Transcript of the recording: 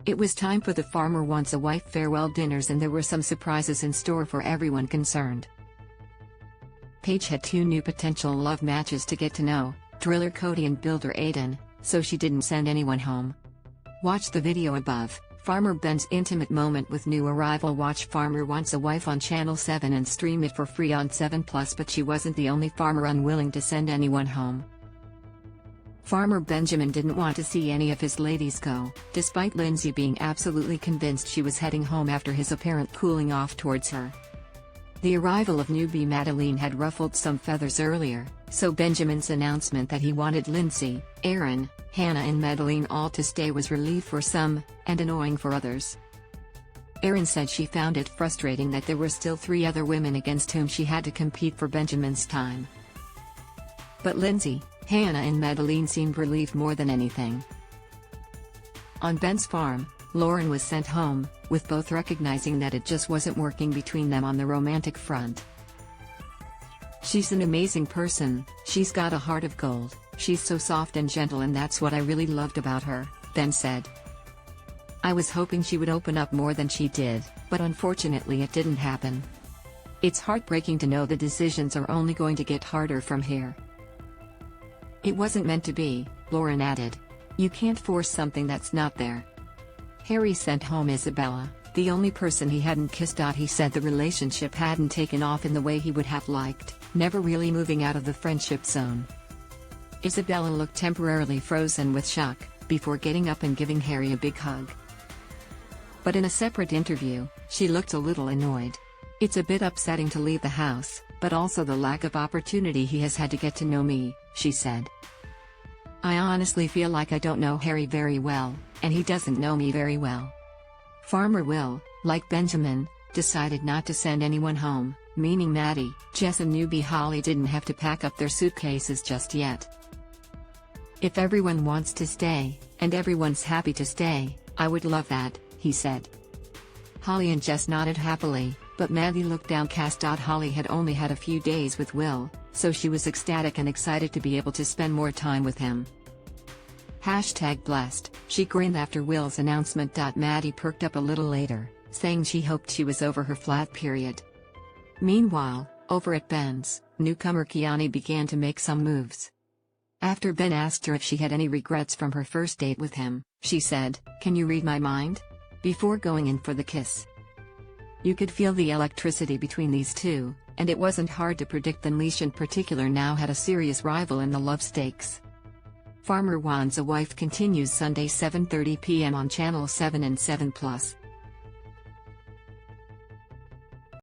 It was time for the Farmer Wants a Wife farewell dinners, and there were some surprises in store for everyone concerned. Paige had two new potential love matches to get to know, driller Cody and builder Ayden, so she didn't send anyone home. Watch the video above. Farmer Ben's intimate moment with new arrivalWatch Farmer Wants a Wife on Channel 7 and stream it for free on 7+. But she wasn't the only farmer unwilling to send anyone home. Farmer Benjamin didn't want to see any of his ladies go, despite Lindsay being absolutely convinced she was heading home after his apparent cooling off towards her. The arrival of newbie Madeline had ruffled some feathers earlier, so Benjamin's announcement that he wanted Lindsay, Aaron, Hannah and Madeline all to stay was relief for some, and annoying for others. Aaron said she found it frustrating that there were still 3 other women against whom she had to compete for Benjamin's time. But Lindsay, Hannah and Madeline seemed relieved more than anything. On Ben's farm, Lauren was sent home, with both recognizing that it just wasn't working between them on the romantic front. "She's an amazing person, she's got a heart of gold, she's so soft and gentle, and that's what I really loved about her," Ben said. "I was hoping she would open up more than she did, but unfortunately it didn't happen. It's heartbreaking to know the decisions are only going to get harder from here." "It wasn't meant to be," Lauren added. "You can't force something that's not there." Harry sent home Isabella, the only person he hadn't kissed. He said the relationship hadn't taken off in the way he would have liked, never really moving out of the friendship zone. Isabella looked temporarily frozen with shock, before getting up and giving Harry a big hug. But in a separate interview, she looked a little annoyed. "It's a bit upsetting to leave the house, but also the lack of opportunity he has had to get to know me," she said. "I honestly feel like I don't know Harry very well, and he doesn't know me very well." Farmer Will, like Benjamin, decided not to send anyone home, meaning Maddie, Jess and newbie Holly didn't have to pack up their suitcases just yet. "If everyone wants to stay, and everyone's happy to stay, I would love that," he said. Holly and Jess nodded happily, but Maddie looked downcast. Holly had only had a few days with Will, so she was ecstatic and excited to be able to spend more time with him. #blessed, she grinned after Will's announcement. Maddie perked up a little later, saying she hoped she was over her flat period. Meanwhile, over at Ben's, newcomer Kiani began to make some moves. After Ben asked her if she had any regrets from her first date with him, she said, "Can you read my mind?" before going in for the kiss. You could feel the electricity between these two, and it wasn't hard to predict that Leash in particular now had a serious rival in the love stakes. Farmer Wants a Wife continues Sunday 7:30 p.m. on Channel 7 and 7+.